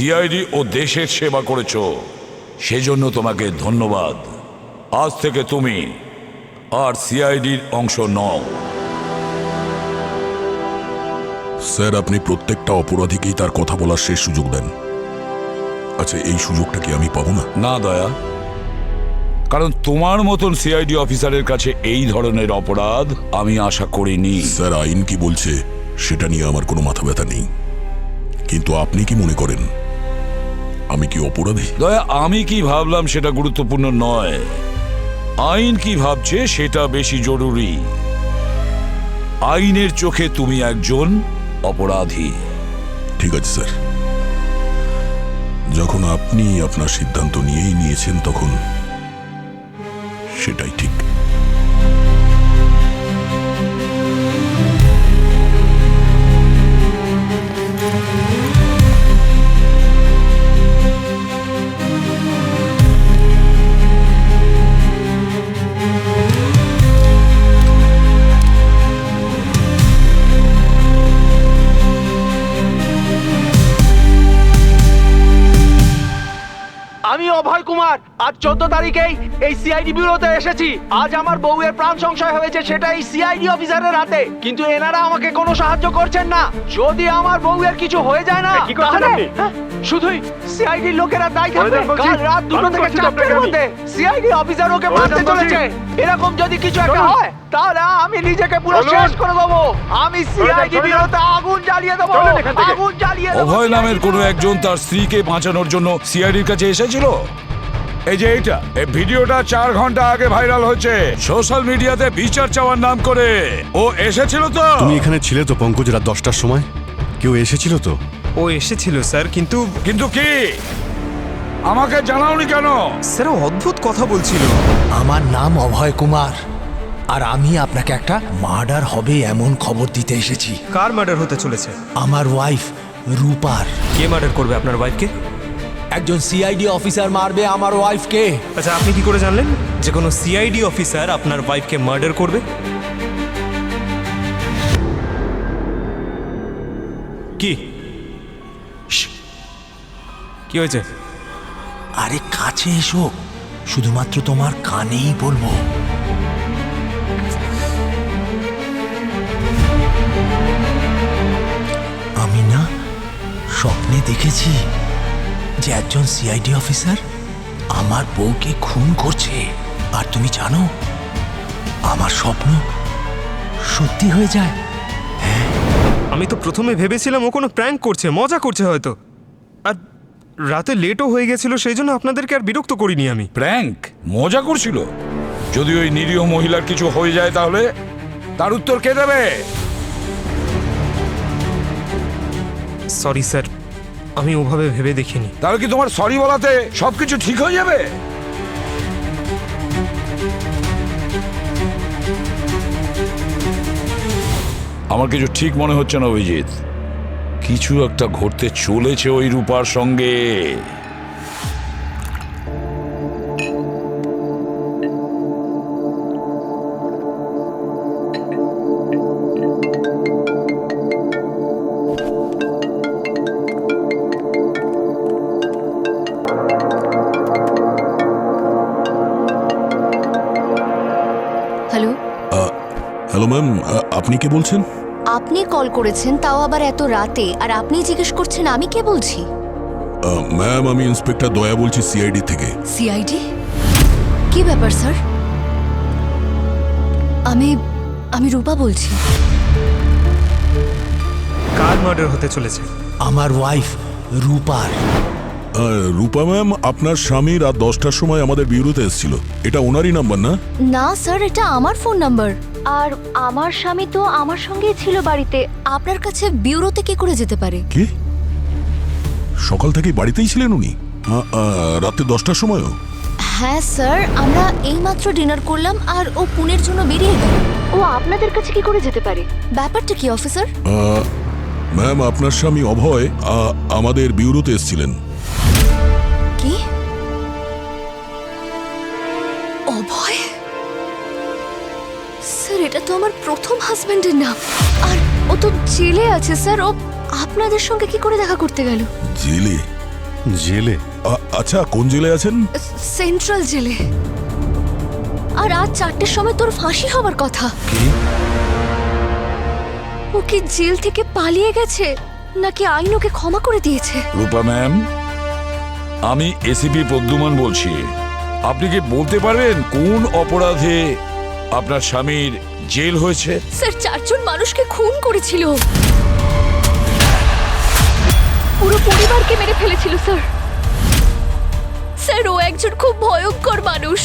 CID ও দেশের সেবা করেছো, সেজন্য তোমাকে ধন্যবাদ। আজ থেকে তুমি আর সিআইডির অংশ নও। স্যার, আপনি প্রত্যেকটা অপরাধীকেই তার কথা বলার শেষ সুযোগ দেন। আচ্ছা, এই সুযোগটা কি আমি পাবো না? না দয়া, কারণ তোমার মতন সিআইডি অফিসারের কাছে এই ধরনের অপরাধ আমি আশা করিনি। স্যার, আইন কি বলছে সেটা নিয়ে আমার কোনো মাথা ব্যথা নেই, কিন্তু আপনি কি মনে করেন আমি কি অপরাধী? দয়া, আমি কি ভাবলাম সেটা গুরুত্বপূর্ণ নয়, আইন কি ভাবছে সেটা বেশি জরুরি। আইনের চোখে তুমি একজন অপরাধী। ঠিক আছে স্যার, যখন আপনি আপনার সিদ্ধান্ত নিয়েই নিয়েছেন তখন সেটাই ঠিক। আমি অভয় কুমার আজ 14 তারিখেই এই সিআইডি ব্যুরোতে এসেছি। আজ আমার বউয়ের প্রাণ সংশয় হয়েছে, সেটা এই সিআইডি অফিসারের হাতে, কিন্তু এনারা আমাকে কোনো সাহায্য করছেন না। যদি আমার বউয়ের কিছু হয়ে যায় না, তাহলে শুধুই সিআইডি লোকেরা দায়ী থাকবে। কাল রাত 2টো থেকে 4টের মধ্যে সিআইডি অফিসার ওকে মারতে চলেছে। এরকম যদি কিছু একটা হয় তাহলে আমি নিজেকে পুরো শেষ করে দেবো। আমি সিআইডি ব্যুরোতে আগুন জ্বালিয়ে দেবো, আগুন জ্বালিয়ে দেবো। অভয় নামের কোনো একজন তার স্ত্রীকে বাঁচানোর জন্য সিআইডির কাছে এসেছিল। এই যে এইটা, এই ভিডিওটা 4 ঘন্টা আগে ভাইরাল হয়েছে সোশ্যাল মিডিয়াতে বিচার চাওয়ার নাম করে। ও এসেছিল তো? তুমি এখানে ছিলে তো পঙ্কজ, রাত 10টার সময়? কেউ এসেছিল তো? ও এসেছিল স্যার, কিন্তু কিন্তু কি আমাকে জানাওনি কেন? স্যার ও অদ্ভুত কথা বলছিল। আমার নাম অভয় কুমার, আর আমি আপনাকে একটা মার্ডার হবে এমন খবর দিতে এসেছি। কার মার্ডার হতে চলেছে? আমার ওয়াইফ রূপার। কে মার্ডার করবে আপনার ওয়াইফকে? একজন সিআইডি অফিসার মারবে আমার ওয়াইফকে। আচ্ছা, আপনি কি করে জানলেন যে কোনো সিআইডি অফিসার আপনার ওয়াইফকে মার্ডার করবে? কি কি হয়েছে? আরে কাছে এসো, শুধুমাত্র তোমার কানেই বলবো। আমি না স্বপ্নে দেখেছি যে একজন সিআইডি অফিসার আমার বউকে খুন করছে। আর তুমি জানো, আমার স্বপ্ন সত্যি হয়ে যায়। আমি তো প্রথমে ভেবেছিলাম ও কোনো প্র্যাঙ্ক করছে, মজা করছে হয়তো। আর রাতে লেটও হয়ে গেছিল, সেই জন্য আপনাদেরকে আর বিরক্ত করিনি আমি। প্র্যাঙ্ক? মজা করছিল? যদি ওই নিরীহ মহিলার কিছু হয়ে যায় তাহলে তার উত্তর কে দেবে? সরি স্যার, আমি ওভাবে ভেবে দেখিনি। তাহলে কি তোমার সরি বলাতে সবকিছু ঠিক হয়ে যাবে? আমার কিছু ঠিক মনে হচ্ছে না অভিজিৎ, কিছু একটা ঘটতে চলেছে ওই রূপার সঙ্গে। হ্যালো, হ্যালো ম্যাম, আপনি কে বলছেন? আপনি কল করেছেন, তাও আবার এত রাতে, আর আপনি জিজ্ঞেস করছেন আমি কে বলছি। ম্যাম, আমি ইন্সপেক্টর দয়া বলছি সিআইডি থেকে। সিআইডি? কি ব্যাপার স্যার? আমি রূপা বলছি। কার মার্ডার হতে চলেছে? আমার ওয়াইফ রূপার। রূপা ম্যাম, আপনার স্বামী রাত 10টার সময় আমাদের বিউরোতে এসেছিল। এটা ওনারই নাম্বার না? না স্যার, এটা আমার ফোন নাম্বার। আর আমার স্বামী তো আমার সঙ্গেই ছিল বাড়িতে। আপনার কাছে বিউরোতে কি করে যেতে পারে? কি সকাল থেকে বাড়িতেই ছিলেন উনি? রাতে 10টার সময়ও? হ্যাঁ স্যার, আমরা এইমাত্র ডিনার করলাম আর ও পুনের জন্য বেরিয়ে গেল। ও আপনাদের কাছে কি করে যেতে পারে? ব্যাপারটা কি অফিসার? ম্যাম, আপনার স্বামী অভয় আমাদের বিউরোতে এসেছিলেন। কি? অভয়? স্যার, এটা তো আমার প্রথম হাজবেন্ডের নাম। আর ও তো জেলে আছে স্যার। ও আপনাদের সঙ্গে কি করে দেখা করতে গেল? জেলে? জেলে? আচ্ছা, কোন জেলে আছেন? সেন্ট্রাল জেলে। আর রাত 4টের সময় তোর ফাঁসি হওয়ার কথা। ও কি জেল থেকে পালিয়ে গেছে নাকি আইন ওকে ক্ষমা করে দিয়েছে? রূপা ম্যাম, আমি এসিপি প্রদ্যুমান বলছি। আপনি কি বলতে পারবেন কোন অপরাধে আপনার স্বামীর জেল হয়েছে? স্যার 4 জন মানুষকে খুন করেছিল, পুরো পরিবারকে মেরে ফেলেছিল স্যার। স্যার ও একজন খুব ভয়ঙ্কর মানুষ।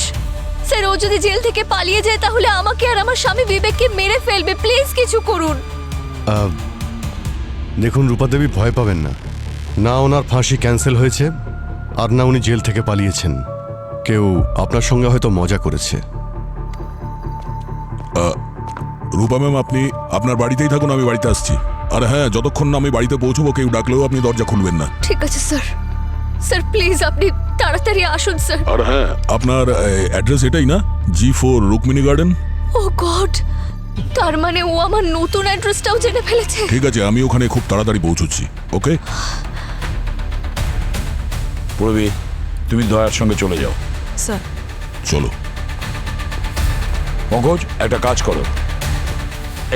স্যার ও যদি জেল থেকে পালিয়ে যায় তাহলে আমাকে আর আমার স্বামী বিবেককে মেরে ফেলবে। প্লিজ কিছু করুন। দেখুন রূপা দেবী, ভয় পাবেন না। না ওনার ফাঁসি ক্যান্সেল হয়েছে, আর না উনি জেল থেকে পালিয়েছেন। কেউ আপনার সঙ্গে হয়তো মজা করেছে। রূপা ম্যাম, আপনি আপনার বাড়িতেই থাকুন, আমি বাড়িতে আসছি। আর হ্যাঁ, যতক্ষণ না আমি বাড়িতে পৌঁছবো কেউ ডাকলেও আপনি দরজা খুলবেন না। ঠিক আছে স্যার। স্যার প্লিজ আপনি তাড়াতাড়ি আসুন স্যার। আর হ্যাঁ, আপনার অ্যাড্রেস এটাই না? G4 Rukmini garden? ও গড, তার মানে ও আমার নতুন অ্যাড্রেসটাও জেনে ফেলেছে। ঠিক আছে, আমি ওখানে খুব তাড়াতাড়ি পৌঁছচ্ছি। ওকে? পূর্বী, তুমি দয়ার সঙ্গে চলে যাও। স্যার। চলো। পঙ্কজ, একটা কাজ করো,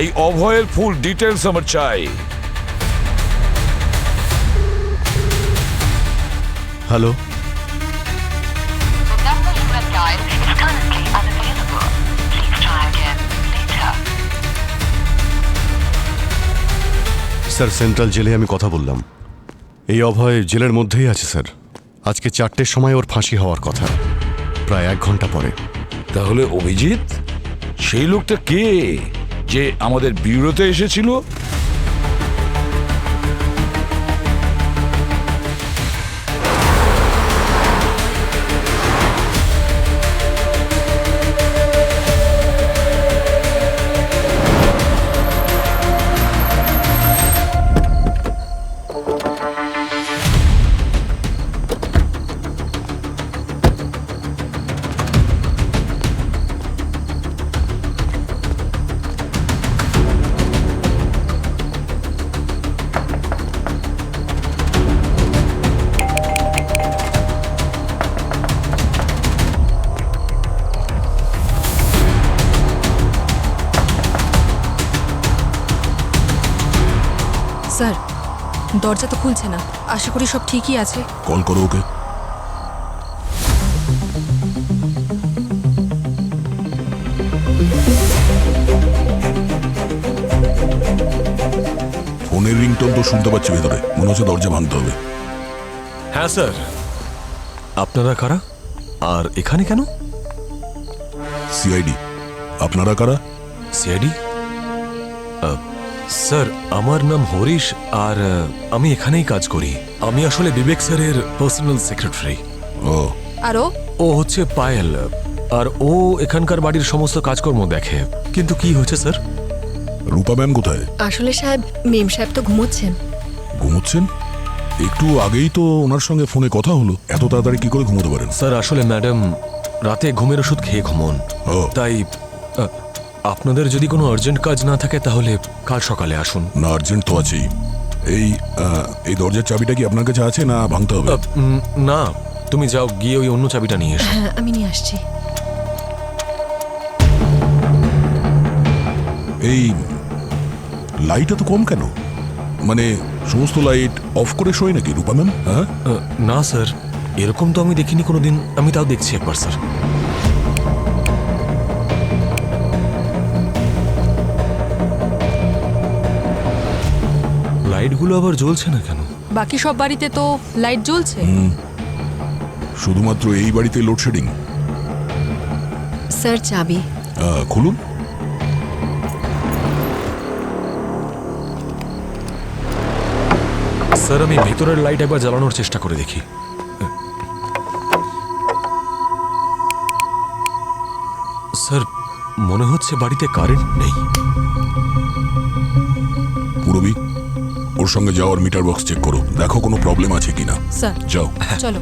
এই অভয়ের ফুল ডিটেলস আমার চাই। Hello, The number you have dialed is currently unavailable. Please try again later. Sir central জেলে আমি কথা বললাম। এই অভয় জেলের মধ্যেই আছে স্যার। আজকে 4টের সময় ওর ফাঁসি হওয়ার কথা, প্রায় 1 ঘন্টা পরে। তাহলে অভিজিৎ সেই লোকটা কে যে আমাদের ব্যুরোতে এসেছিল? স্যার দরজা তো খুলছে না। আশা করি সব ঠিকই আছে। কল করো ওকে। ফোনের রিংটোন তো শুনতে পাচ্ছি ভেতরে, মনে হচ্ছে দরজা ভাঙতে হবে। হ্যাঁ স্যার। আপনারা কারা আর এখানে কেন? সিআইডি। আপনারা কারা? সিআইডি? স্যার আমার নাম হরিশ, আর আমি এখানেই কাজ করি। আমি আসলে বিবেক স্যারের পার্সোনাল সেক্রেটারি। ও, আরও ও হচ্ছে পায়েল, আর ও এখানকার বাড়ির সমস্ত কাজকর্ম দেখে। কিন্তু কি হয়েছে স্যার? রূপা ম্যাম কোথায়? আসলে সাহেব, মেম সাহেব তো ঘুমোচ্ছেন। ঘুমোচ্ছেন? একটু আগেই তো ওনার সঙ্গে ফোনে কথা হলো, এত তাড়াতাড়ি কি করে ঘুমোতে পারেন? স্যার আসলে ম্যাডাম রাতে ঘুমের ওষুধ খেয়ে ঘুমোন। ও, তাই আপনাদের যদি কোনো আর্জেন্ট কাজ না থাকে তাহলে কাল সকালে আসুন। না, আর্জেন্ট তো আছেই। এই দরজার চাবিটা কি আপনার কাছে আছে না ভাঙতে হবে? না, তুমি যাও, গিয়ে ওই অন্য চাবিটা নিয়ে এসো। হ্যাঁ আমি নিয়ে আসছি। এই লাইট এত কম কেন? মানে সমস্ত লাইট অফ করে শোয় নাকি রূপা ম্যাম? হ্যাঁ, না স্যার, এরকম তো আমি দেখিনি কোনোদিন। আমি তাও দেখছি একবার স্যার। লাইটগুলো আবার জ্বলছে না কেন? বাকি সব বাড়িতে তো লাইট জ্বলছে। শুধুমাত্র এই বাড়িতে লোডশেডিং? স্যার চাবি। খুলুন। স্যার আমি ভেতরের লাইট একবার জ্বালানোর চেষ্টা করে দেখি। স্যার মনে হচ্ছে বাড়িতে কারেন্ট নেই। পুরবী, ওর সঙ্গে যাওয়ার মিটার বক্স চেক করো, দেখো কোনো প্রবলেম আছে কিনা। স্যার যাও। চলো।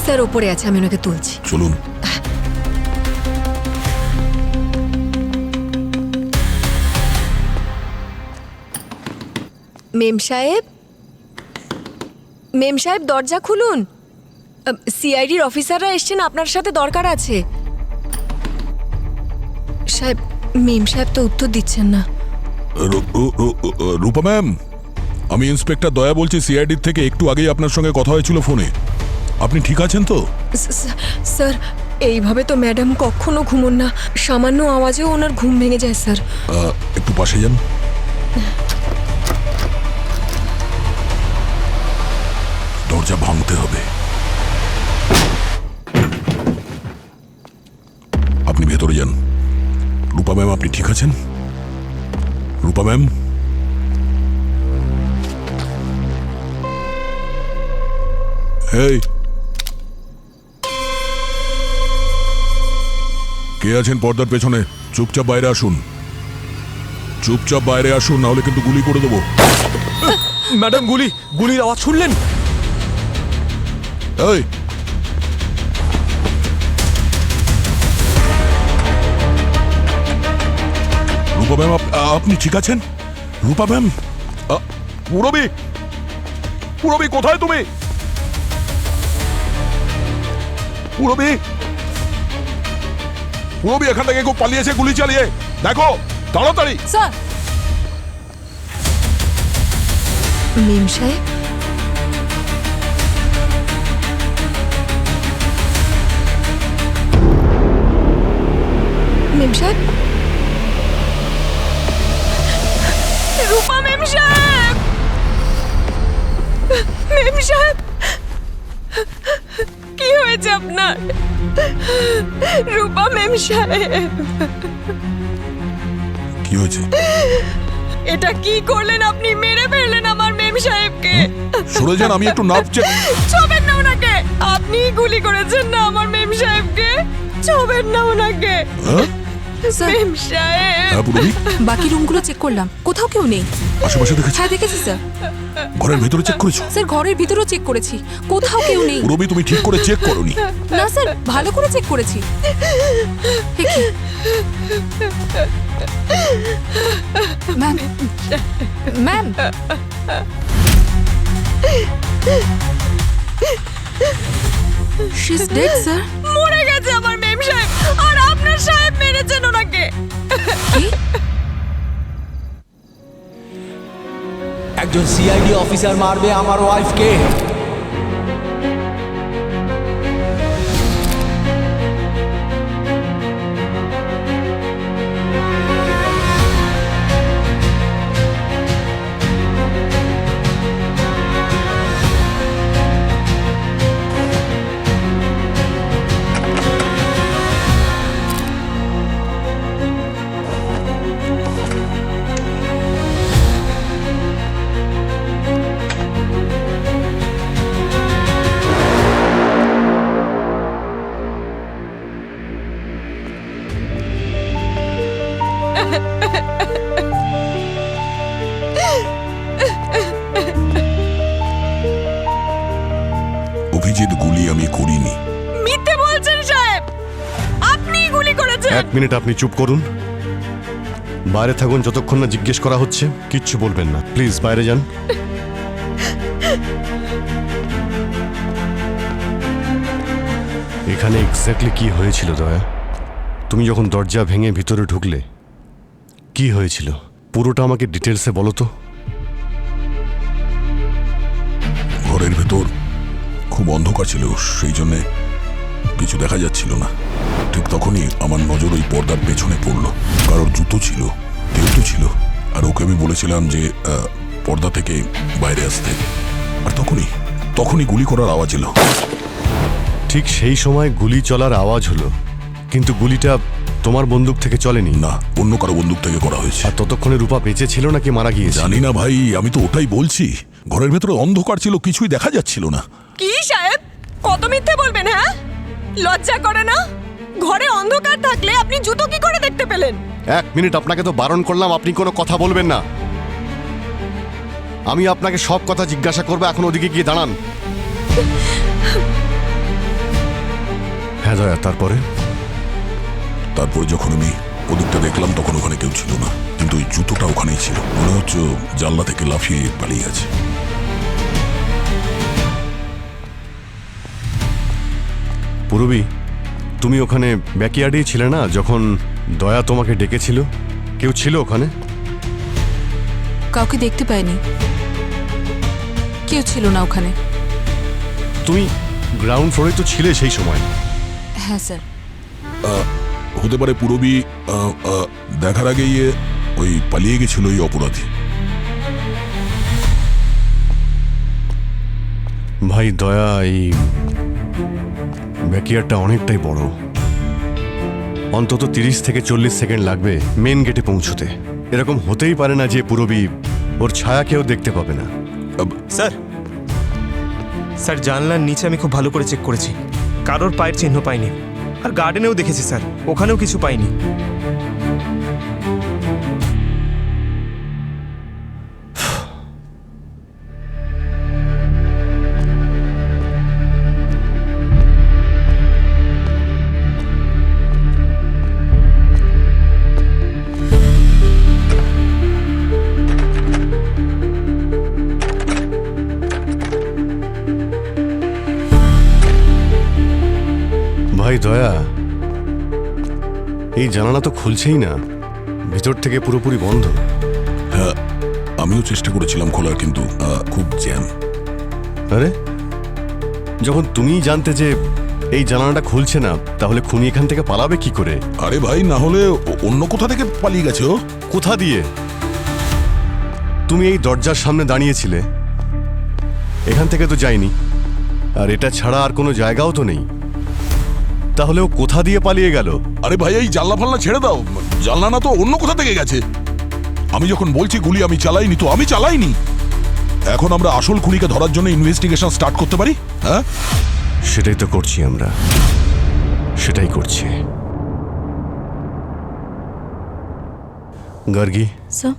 স্যার ওপরে আছে, আমি ওনাকে তুলছি। চলুন। মেম সাহেব, মেম সাহেব দরজা খুলুন। সিআইডির অফিসাররা এসছেন, আপনার সাথে দরকার আছে। সাহেব, মেম সাহেব তো উত্তর দিচ্ছেন না। রূপা ম্যাম, আমি ইন্সপেক্টর দয়া বলছি সিআইডির থেকে। একটু আগেই আপনার সঙ্গে কথা হয়েছিল ফোনে। আপনি ঠিক আছেন তো? স্যার, এইভাবে তো ম্যাডাম কখনো ঘুমোন না। সামান্য আওয়াজেও ওনার ঘুম ভেঙে যায় স্যার। একটু পাশে যান। দরজা ভাঙতে হবে। আপনি ভেতরে যান। রূপা ম্যাম, আপনি ঠিক আছেন? রূপা ম্যাম, এই কে আছেন পর্দার পেছনে? চুপচাপ বাইরে আসুন। চুপচাপ বাইরে আসুন, নাহলে কিন্তু গুলি করে দেবো। ম্যাডাম, গুলির আওয়াজ শুনলেন? এই, রূপা ম্যাম, আপনি ঠিক আছেন? রূপা ম্যাম, পুরবি, পুরবি কোথায় তুমি? পুরবি, পুরবি এখান থেকে কেউ পালিয়েছে গুলি চালিয়ে। দেখো তাড়াতাড়ি। স্যার, মেম সাহেব, মেম সাহেব, রূপা মেম সাহেব, মেম সাহেব, কি হয়েছে আপনার? রূপা মেম সাহেব, কি হয়েছে? এটা কি করলেন আপনি? মেরে ফেললেন আমার মেম সাহেবকে। সরে যান, আমি একটু নাপছে। ছবেন না ওনাকে। আপনি গুলি করেছেন না আমার মেম সাহেবকে। ছবেন না ওনাকে। মেম সাহেব, বাকি রুমগুলো চেক করলাম, কোথাও কেউ নেই। আশেপাশে দেখেছি। হ্যাঁ দেখেছি স্যার। ঘরের ভিতরে চেক করেছো? স্যার ঘরের ভিতরেও চেক করেছি, কোথাও কেউ নেই। রবি, তুমি ঠিক করে চেক করোনি। না স্যার, ভালো করে চেক করেছি। Ma'am, ma'am, she is dead sir. মরে গেছে আমার মেম সাহেব, আর আপনার সাহেব মেরেছেন ওনাকে। একজন সিআইডি অফিসার মারবে আমার ওয়াইফকে? অভিজিৎ, গুলি আমি করিনি। মিথ্যে বলছেন সাহেব, আপনি গুলি করেছেন। এক মিনিট, আপনি চুপ করুন। বাইরে থাকুন যতক্ষণ না জিজ্ঞেস করা হচ্ছে। কিচ্ছু বলবেন না, প্লিজ বাইরে যান। এখানে এক্স্যাক্টলি কি হয়েছিল দয়া? তুমি যখন দরজা ভেঙে ভিতরে ঢুকলে কি হয়েছিল পুরোটা আমাকে ডিটেলসে বলো তো। ঘরের ভেতর খুব অন্ধকার ছিল, সেই জন্যে কিছু দেখা যাচ্ছিল না। ঠিক তখনই আমার নজর ওই পর্দার পেছনে পড়লো। কারোর জুতো ছিল, তেলতো ছিল, আর ওকে আমি বলেছিলাম যে পর্দা থেকে বাইরে আসতে। আর তখনই গুলি করার আওয়াজ এলো। ঠিক সেই সময় গুলি চলার আওয়াজ হলো, কিন্তু গুলিটা তোমার বন্দুক থেকে চলেনি। না, অন্য কারো বন্দুক থেকে করা হয়েছে। আর ততক্ষণে রূপা বেঁচে ছিল নাকি মারা গিয়েছে? জানি না ভাই, আমি তো ওটাই বলছি। ঘরের ভেতরে অন্ধকার ছিল, কিছুই দেখা যাচ্ছিল না। কি সাহেব, কত মিথ্যে বলবেন? হ্যাঁ, লজ্জা করে না? ঘরে অন্ধকার থাকলে আপনি জুতো কি করে দেখতে পেলেন? এক মিনিট, আপনাকে তো বারণ করলাম আপনি কোনো কথা বলবেন না। আমি আপনাকে সব কথা জিজ্ঞাসা করবো, এখন ওদিকে গিয়ে দাঁড়ান। হ্যাঁ দয়া, তারপরে? তারপর যখন আমি ওদিকটা দেখলাম তখন ওখানে কেউ ছিল না, কিন্তু ওই জুতোটা ওখানেই ছিল। মনে হচ্ছে ও জানলা থেকে লাফিয়ে পালিয়ে গেছে। পূরবী, তুমি ওখানে ব্যাকইয়ার্ডেই ছিলে না যখন দয়া তোমাকে ডেকেছিল? কেউ ছিল ওখানে? কাউকে দেখতে পাইনি, কেউ ছিল না ওখানে। তুমি গ্রাউন্ড ফ্লোরে তো ছিলে সেই সময়। হ্যাঁ স্যার। হতে পারে পূরবী দেখার আগেই ওই পালিয়ে গেছিল ওই অপরাধী। ভাই দয়া, এই ব্যাকইয়ার্ডটা অনেকটাই বড়। অন্তত 30 থেকে 40 সেকেন্ড লাগবে মেন গেটে পৌঁছতে। এরকম হতেই পারে না যে পূরবী ওর ছায়া কেউ দেখতে পাবে না। স্যার, স্যার জানলার নিচে আমি খুব ভালো করে চেক করেছি, কারোর পায়ের চিহ্ন পাইনি। আর গার্ডেনেও দেখেছি স্যার, ওখানেও কিছু পাইনি। ভাই দয়া, এই জানালা তো খুলছেই না, ভিতর থেকে পুরোপুরি বন্ধ। হ্যাঁ, আমিও চেষ্টা করেছিলাম খোলার, কিন্তু খুব জ্যাম। আরে, যখন তুমিই জানতে যে এই জানালাটা খুলছে না, তাহলে খুনি এখান থেকে পালাবে কি করে? আরে ভাই, না হলে অন্য কোথা থেকে পালিয়ে গেছে ও। কোথা দিয়ে? তুমি এই দরজার সামনে দাঁড়িয়েছিলে, এখান থেকে তো যায়নি। আর এটা ছাড়া আর কোনো জায়গাও তো নেই, তাহলে ও কোথা দিয়ে পালিয়ে গেল? আরে ভাই, এই জানলা ফাল্লা ছেড়ে দাও, জানলা না তো অন্য কোথা থেকে গেছে। আমি যখন বলছি গুলি আমি চালাইনি, তো আমি চালাইনি। এখন আমরা আসল খুনিকে ধরার জন্য ইনভেস্টিগেশন স্টার্ট করতে পারি। হ্যাঁ, সেটাই তো করছি আমরা, সেটাই করছি। গার্গী, স্যার,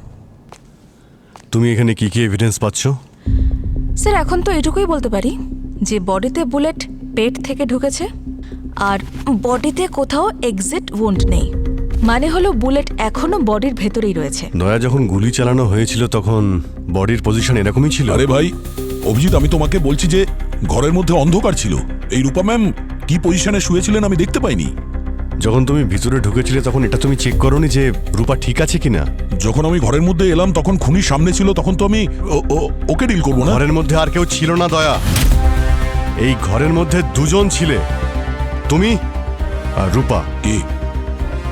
তুমি এখানে কি কি এভিডেন্স পাচ্ছ? স্যার এখন তো এটুকুই বলতে পারি যে বডিতে বুলেট পেট থেকে ঢুকেছে, আর বডিতে কোথাও এক্সিট ওয়ুন্ড নেই। মানে হলো বুলেট এখনো বডির ভেতরেই রয়েছে। দয়া, যখন গুলি চালানো হয়েছিল তখন বডির পজিশন এরকমই ছিল? আরে ভাই অভিজিৎ, আমি তোমাকে বলছি যে ঘরের মধ্যে অন্ধকার ছিল। এই রূপা ম্যাম কি পজিশনে শুয়েছিলেন আমি দেখতে পাইনি। যখন তুমি ভিতরে ঢুকেছিলে তখন এটা তুমি চেক করোনি যে রূপা ঠিক আছে কিনা? যখন আমি ঘরের মধ্যে এলাম তখন খুনির সামনে ছিল, তখন তো আমি ওকে ডিল করবো না। ঘরের মধ্যে আর কেউ ছিল না দয়া, এই ঘরের মধ্যে দুজন ছিলে, তুমি আর রূপা।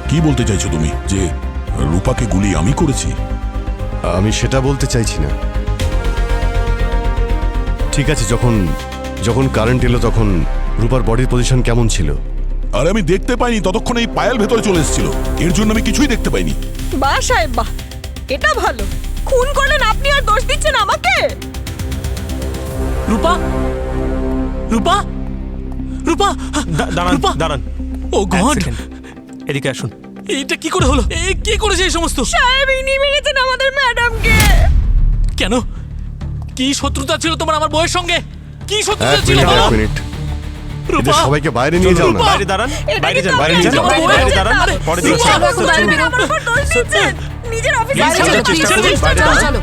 কি বলতে চাইছো তুমি, যে রূপাকে গুলি আমি করেছি? আমি সেটা বলতে চাইছি না। ঠিক আছে, যখন যখন কারেন্ট এলো তখন রূপার বডির পজিশন কেমন ছিল? আরে আমি দেখতে পাইনি, ততক্ষণ এই পায়েল ভেতরে চলে এসেছিল, এর জন্য আমি কিছুই দেখতে পাইনি। বাহ সাহেব বাহ, এটা ভালো। খুন করলেন আপনি আর দোষ দিচ্ছেন আমাকে। রূপা, রূপা, রূপা, দাঁড়ান দাঁড়ান, ও গড, এদিকে আসুন। এটা কি করে হলো? কে করেছে এই সমস্ত? সাহেব ইনি মেরেছেন আমাদের ম্যাডামকে। কেন? কি শত্রুতা ছিল তোমার আমার বউয়ের সঙ্গে? কি শত্রুতা এক ছিল? মিনিট, এক মিনিট, এদের সবাইকে বাইরে নিয়ে যাও না। বাইরে দাঁড়ান, বাইরে যান, বাইরে নিয়ে যাও। বাইরে দাঁড়ান, পরে দিচ্ছি। চলো এখন বাইরে বেরো। আমার উপর দোষ দিচ্ছেন, নিজের অফিসে বাইরে চলো, চলো, please, চলো, please, চলো, চলো, চলো। চলো।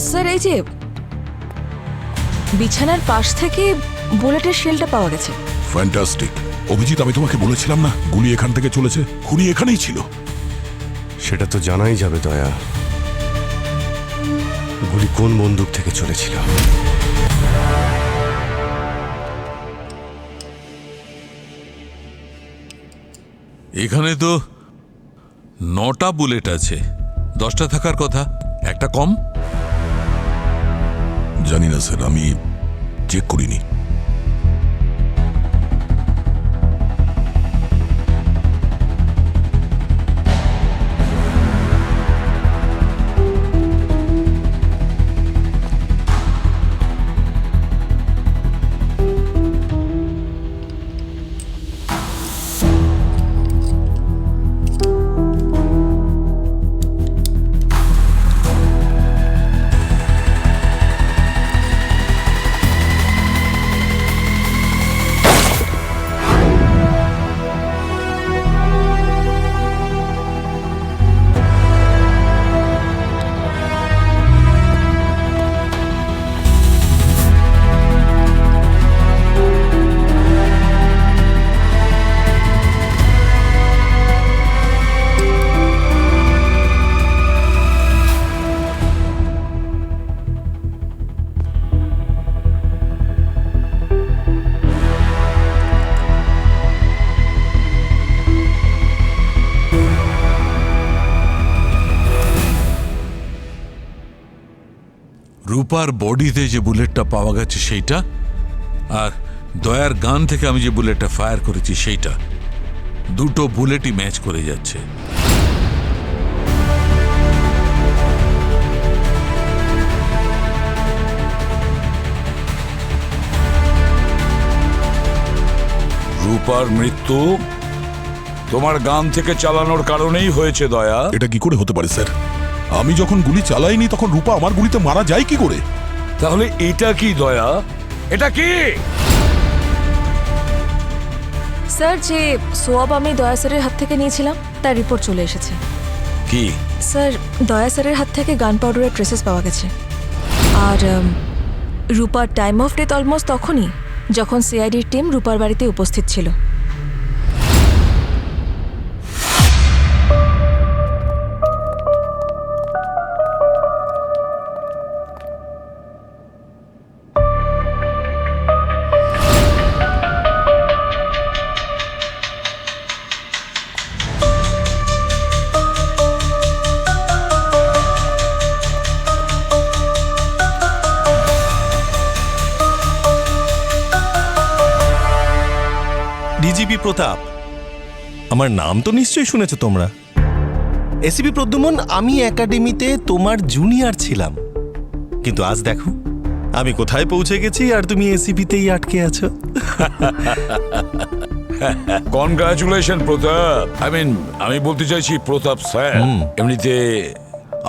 স্যার এই যে বিছানার পাশ থেকে বুলেটের শেলটা পাওয়া গেছে। ফ্যান্টাস্টিক। অভিজিৎ, আমি তোমাকে বলেছিলাম না গুলি এখান থেকে চলেছে, খুনি এখানেই ছিল। সেটা তো জানাই যাবে দয়া, গুলি কোন বন্দুক থেকে চলেছিল। এখানে তো 9টা বুলেট আছে, 10টা থাকার কথা, একটা কম। জানি না স্যার, আমি চেক করিনি। রূপার বডিতে যে বুলেটটা পাওয়া গেছে সেইটা, আর দয়ার গান থেকে আমি যে বুলেটটা ফায়ার করেছি সেইটা, দুটো বুলেটই ম্যাচ করে যাচ্ছে। রূপার মৃত্যু তোমার গান থেকে চালানোর কারণেই হয়েছে দয়া। এটা কি করে হতে পারে স্যার? আমি যখন গুলি চালাইনি তখন রূপা আমার গুলিতে মারা যায় কি করে? তাহলে এটা কি দয়া? এটা কি? স্যার, যে সোয়াব আমি দয়া স্যারের হাত থেকে নিয়েছিলাম তার রিপোর্ট চলে এসেছে। কি? স্যার, দয়া স্যারের হাত থেকে গান পাউডারের ট্রেসেস পাওয়া গেছে। আর রূপার টাইম অফ ডেথ অলমোস্ট তখনই যখন সিআইডির টিম রূপার বাড়িতে উপস্থিত ছিল। ডিজিপি প্রতাপ, আমার নাম তো নিশ্চয়ই শুনেছো তোমরা। এসিপি প্রদ্যুমন, আমি একাডেমিতে তোমার জুনিয়র ছিলাম, কিন্তু আজ দেখো আমি কোথায় পৌঁছে গেছি আর তুমি এসিপিতেই আটকে আছো। কনগ্রাচুলেশন প্রতাপ। আমি বলতে চাইছি প্রতাপ স্যার, এমনিতে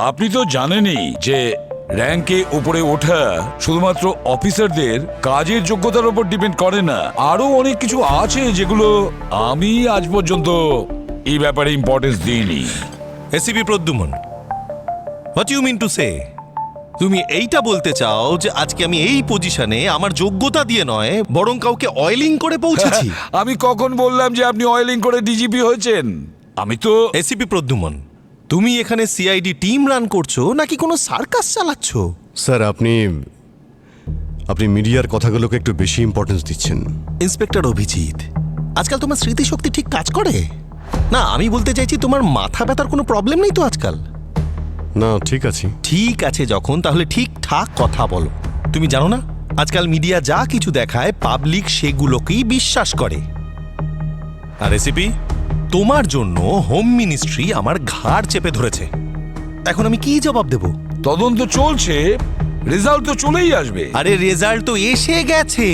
আপনি তো জানেনই যে র্যাঙ্কে উপরে ওঠা শুধুমাত্র অফিসারদের কাজের যোগ্যতার উপর ডিপেন্ড করে না, আরো অনেক কিছু আছে যেগুলো আমি আজ পর্যন্ত এই ব্যাপারে ইম্পর্টেন্স দিইনি। ACP Pradyuman, what you mean to say? তুমি এইটা বলতে চাও যে আজকে আমি এই পজিশনে আমার যোগ্যতা দিয়ে নয় বরং কাউকে অয়েলিং করে পৌঁছেছি? আমি কখন বললাম যে আপনি অয়েলিং করে ডিজিপি হয়েছেন? আমি তো এসিপি প্রদ্যুমন, তুমি এখানে সিআইডি টিম রান করছো নাকি কোনো সার্কাস চালাচ্ছ? স্যার, আপনি মিডিয়ার কথাগুলোকে একটু বেশি ইম্পর্টেন্স দিচ্ছেন। ইন্সপেক্টর অভিজিৎ, আজকাল তোমার স্মৃতিশক্তি ঠিক কাজ করে না? আমি বলতে চাইছি তোমার মাথা ব্যথার কোনো প্রবলেম নেই তো আজকাল? না, ঠিক আছে। ঠিক আছে যখন, তাহলে ঠিকঠাক কথা বলো। তুমি জানো না আজকাল মিডিয়া যা কিছু দেখায় পাবলিক সেগুলোকেই বিশ্বাস করে। আর এসিপি, তোমার জন্য হোম মিনিস্ট্রি আমার ঘাড় চেপে ধরেছে। এখন আমি কি জবাব দেব? তদন্ত চলছে, রেজাল্ট তো চলেই আসবে। আরে রেজাল্ট তো এসে গেছে।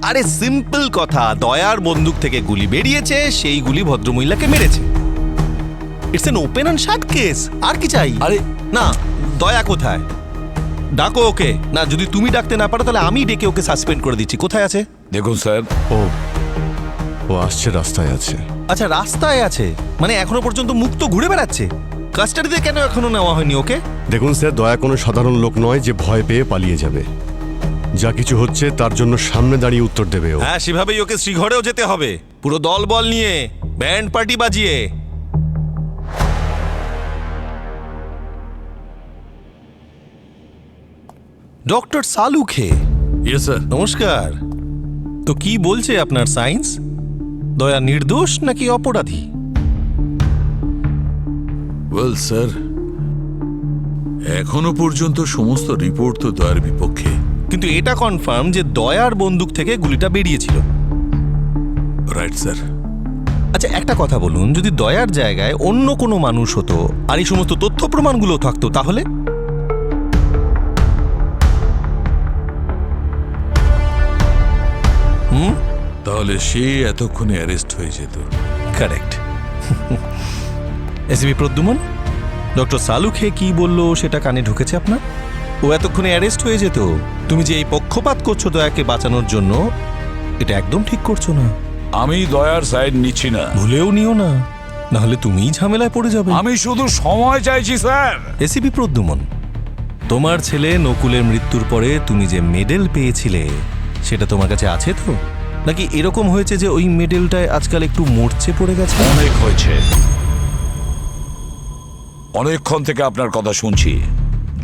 আরে সিম্পল কথা, দয়ার বন্দুক থেকে গুলি বেরিয়েছে, সেই গুলি ভদ্রমহিলাকে মেরেছে। It's an open and shut case. আর কি চাই? আরে না, দয়া কোথায়? ডাকো ওকে। না, যদি তুমি ডাকতে না পারো তাহলে আমি ডেকে ওকে সাসপেন্ড করে দিচ্ছি। কোথায় আছে? দেখুন স্যার, ও আসছে, রাস্তায় আছে। আচ্ছা, রাস্তায় আছে মানে এখনো পর্যন্ত মুক্ত ঘুরে বেড়াচ্ছে? কাস্টাডিতে কেন এখনো নেওয়া হয়নি ওকে? দেখুন স্যার, দয়া কোনো সাধারণ লোক নয় যে ভয় পেয়ে পালিয়ে যাবে। যা কিছু হচ্ছে তার জন্য সামনে দাঁড়িয়ে উত্তর দেবে ও। হ্যাঁ, সেভাবেই ওকে শ্রীঘরেও যেতে হবে, পুরো দল বল নিয়ে, ব্যান্ড পার্টি বাজিয়ে। ডক্টর সালুখে। Yes sir. নমস্কার। তো কি বলছে আপনার সায়েন্স? দয়া নির্দোষ নাকি অপরাধী? ওয়েল স্যার, এখনো পর্যন্ত সমস্ত রিপোর্ট তো দয়ার বিপক্ষে, কিন্তু এটা কনফার্ম যে দয়ার বন্দুক থেকে গুলিটা বেরিয়েছিল। Right sir. আচ্ছা, একটা কথা বলুন, যদি দয়ার জায়গায় অন্য কোনো মানুষ হতো আর এই সমস্ত তথ্য প্রমাণগুলো থাকতো তাহলে? তাহলে সে এতক্ষণে অ্যারেস্ট হয়ে যেত। Correct. ACP Pradyuman, doctor Salunkhe কি বললো সেটা কানে ঢুকেছে আপনার? ও এতক্ষণে অ্যারেস্ট হয়ে যেত। তুমি যে এই পক্ষপাত করছো দয়াকে বাঁচানোর জন্য, এটা একদম ঠিক করছো না। আমি দয়ার সাইড নিচ্ছি না। ভুলেও নিও না, নাহলে তুমিই ঝামেলায় পড়ে যাবে। আমি শুধু সময় চাইছি স্যার। এসিপি প্রদ্যুমন, তোমার ছেলে নকুলের মৃত্যুর পরে তুমি যে মেডেল পেয়েছিলে সেটা তোমার কাছে আছে তো? নাকি এরকম হয়েছে যে ওই মেডেলটায় আজকাল একটু মরচে পড়ে গেছে? অনেক হয়েছে, অনেকক্ষণ থেকে আপনার কথা শুনছি।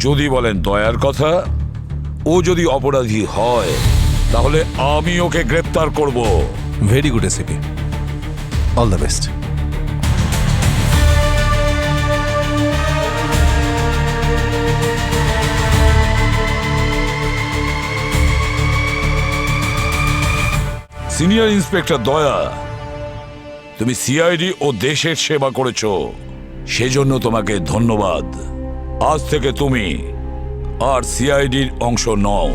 যদি বলেন দয়ার কথা, ও যদি অপরাধী হয় তাহলে আমি ওকে গ্রেপ্তার করব। Very good ACP, all the best. Senior inspector দয়া, তুমি সিআইডি ও দেশের সেবা করেছো, সেজন্য তোমাকে ধন্যবাদ। আজ থেকে তুমি আর সিআইডির অংশ নও।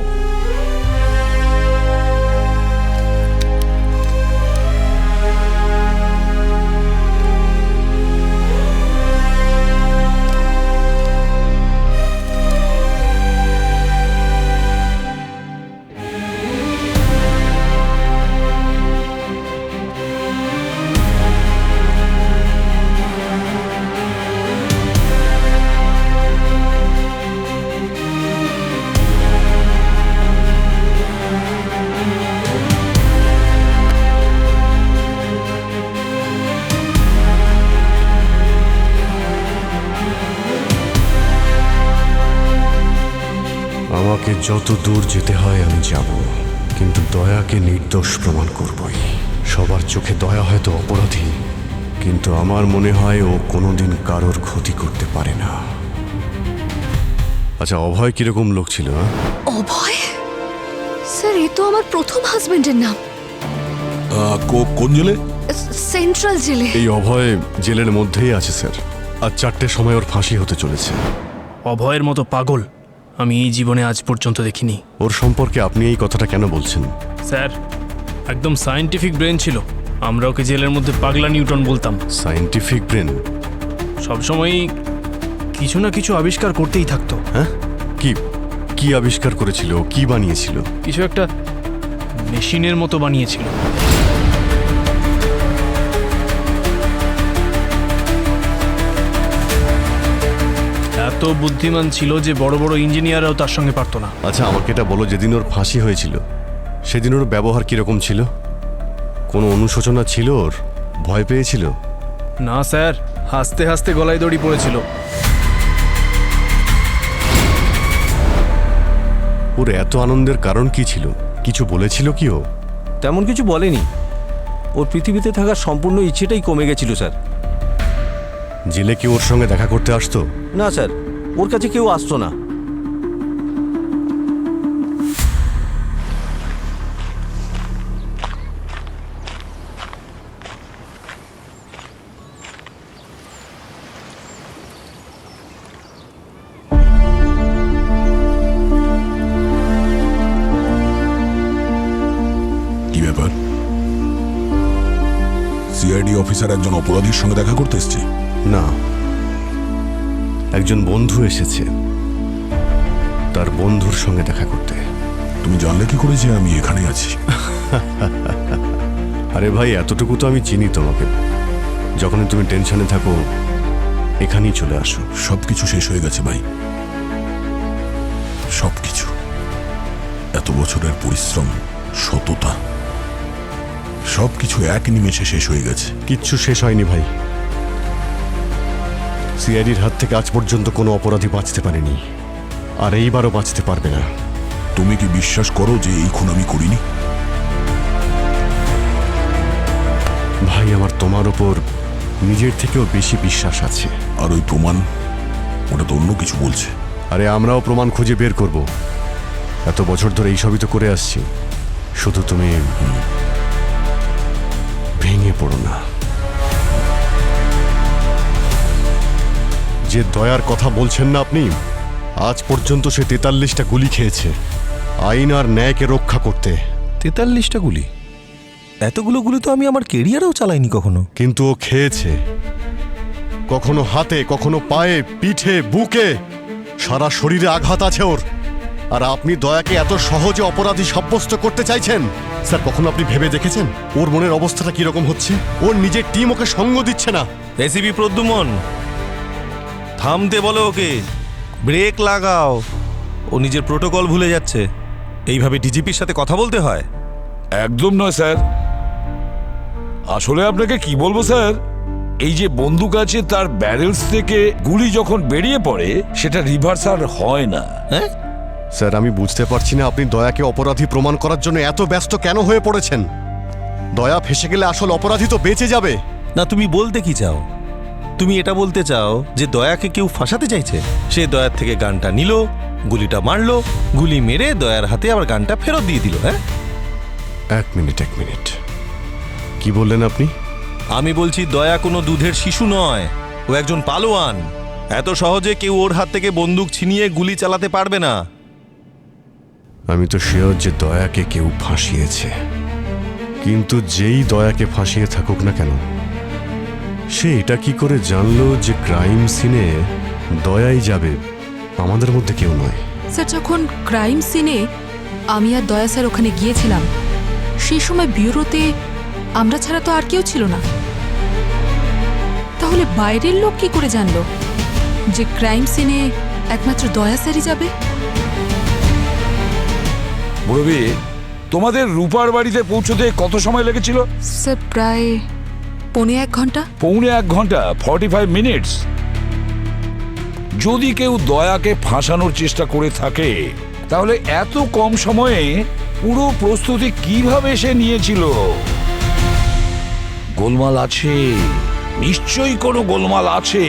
আমাকে যত দূর যেতে হয় আমি যাব, কিন্তু দয়াকে নির্দোষ প্রমাণ করবই। সবার চোখে দয়া হয়তো অপরাধী, কিন্তু আমার মনে হয় ও কোনোদিন কারোর ক্ষতি করতে পারে না। আচ্ছা, অভয় কিরকম লোক ছিল? অভয়? স্যার, এ তো আমার প্রথম হাজবেন্ডের নাম। কোন জেলে? সেন্ট্রাল জেলে। এই অভয় জেলের মধ্যেই আছে স্যার। আর 4টের সময় ওর ফাঁসি হতে চলেছে। অভয়ের মতো পাগল আমি এই জীবনে আজ পর্যন্ত দেখিনি। ওর সম্পর্কে আপনি এই কথাটা কেন বলছেন? স্যার, একদম সায়েন্টিফিক ব্রেন ছিল। আমরা ওকে জেলের মধ্যে পাগলা নিউটন বলতাম। Scientific brain? সবসময়ই কিছু না কিছু আবিষ্কার করতেই থাকতো। হ্যাঁ, কি আবিষ্কার করেছিল? কি বানিয়েছিল? কিছু একটা মেশিনের মতো বানিয়েছিল। এত বুদ্ধিমান ছিল যে বড় বড় ইঞ্জিনিয়াররাও তার সঙ্গে পারতো না। আচ্ছা, আমাকে এটা বলো, যেদিন ওর ফাঁসি হয়েছিল সেদিন ওর ব্যবহার কিরকম ছিল? কোনো অনুশোচনা ছিল ওর? ভয় পেয়েছিল? না স্যার, হাসতে হাসতে গলায় দড়ি পড়েছিল। ওর এত আনন্দের কারণ কি ছিল? কিছু বলেছিল কি ও? তেমন কিছু বলেনি। ওর পৃথিবীতে থাকার সম্পূর্ণ ইচ্ছেটাই কমে গেছিল স্যার। জেলে কি ওর সঙ্গে দেখা করতে আসতো? না স্যার, ওর কাছে কেউ আসতো না। কি ব্যাপার? সিআইডি অফিসার একজন অপরাধীর সঙ্গে দেখা করতে এসছে? না, একজন বন্ধু এসেছে তার বন্ধুর সঙ্গে দেখা করতে। তুমি জানলে কি করে যে আমি এখানে আছি? আরে ভাই, এতটুকু তো আমি চিনি তোমাকে। যখনই তুমি টেনশনে থাকো এখানেই চলে আসো। সবকিছু শেষ হয়ে গেছে ভাই, সবকিছু। এত বছরের পরিশ্রম, সততা, সবকিছু এক নিমেষে শেষ হয়ে গেছে। কিচ্ছু শেষ হয়নি ভাই। সিআইডির হাত থেকে আজ পর্যন্ত কোনো অপরাধী বাঁচতে পারেনি, আর এইবারও বাঁচতে পারবে না। তুমি কি বিশ্বাস করো যে এই খুন আমি করিনি? ভাই, আমার তোমার ওপর নিজের থেকেও বেশি বিশ্বাস আছে। আর ওই প্রমাণ, ওটা তো অন্য কিছু বলছে। আরে আমরাও প্রমাণ খুঁজে বের করব। এত বছর ধরে এইসবই তো করে আসছি। শুধু তুমি ভেঙে পড়ো না। যে দয়ার কথা বলছেন না আপনি, আজ পর্যন্ত সে 43টা গুলি খেয়েছে আইন আর ন্যায়কে রক্ষা করতে। 43টা গুলি? এতগুলো গুলি তো আমি আমার কেরিয়ারেও চালাইনি কখনো। কিন্তু ও খেয়েছে, কখনো হাতে, কখনো পায়ে, পিঠে, বুকে, সারা শরীরে আঘাত আছে ওর। আর আপনি দয়াকে এত সহজে অপরাধী সাব্যস্ত করতে চাইছেন? স্যার, কখনো আপনি ভেবে দেখেছেন ওর মনের অবস্থাটা কিরকম হচ্ছে? ওর নিজের টিম ওকে সঙ্গ দিচ্ছে না। এসিপি প্রদ্যুমন, থামতে বলো ওকে, ব্রেক লাগাও। ও নিজের প্রোটোকল ভুলে যাচ্ছে। এইভাবে ডিজিপির সাথে কথা বলতে হয়? একদম নয় স্যার। আসলে আপনাকে কি বলবো স্যার, এই যে বন্দুক আছে তার ব্যারেলস থেকে গুলি যখন বেরিয়ে পড়ে সেটা রিভার্স আর হয় না। হ্যাঁ স্যার, আমি বুঝতে পারছি না আপনি দয়াকে অপরাধী প্রমাণ করার জন্য এত ব্যস্ত কেন হয়ে পড়েছেন। দয়া ফেসে গেলে আসল অপরাধী তো বেঁচে যাবে। না, তুমি বলতে কি চাও? তুমি এটা বলতে চাও যে দয়াকে কেউ ফাঁসাতে চাইছে? সে দয়ার থেকে গানটা নিল, গুলিটা মারলো, গুলি মেরে দয়ার হাতে আবার গানটা ফেরত দিয়ে দিল। হ্যাঁ, এক মিনিট কি বললেন আপনি? আমি বলছি দয়া কোনো দুধের শিশু নয়, ও একজন পালোয়ান। এত সহজে কেউ ওর হাত থেকে বন্দুক ছিনিয়ে গুলি চালাতে পারবে না। আমি তো শিওর যে দয়াকে কেউ ফাঁসিয়েছে, কিন্তু যেই দয়াকে ফাঁসিয়ে থাকুক না কেন, সে এটা কি করে জানলো যে ক্রাইম সিনে দয়াই যাবে, আমাদের মধ্যে কেউ নয়? স্যার, যখন ক্রাইম সিনে আমি আর দয়া স্যার ওখানে গিয়েছিলাম, সেই সময় ব্যুরোতে আমরা ছাড়া তো আর কেউ ছিল না। তাহলে বাইরের লোক কি করে জানলো যে ক্রাইম সিনে একমাত্র দয়া স্যারই যাবে? মুরবি, তোমাদের রূপার বাড়িতে পৌঁছতে কত সময় লেগেছিল? স্যার, প্রায় 1.25 ঘন্টা। 1.25 ঘন্টা, 45 মিনিটস। যদি কেউ দয়াকে ফাঁসানোর চেষ্টা করে থাকে, তাহলে এত কম সময়ে পুরো প্রস্তুতি কিভাবে সে নিয়েছিল? গোলমাল আছে, নিশ্চয়ই কোনো গোলমাল আছে।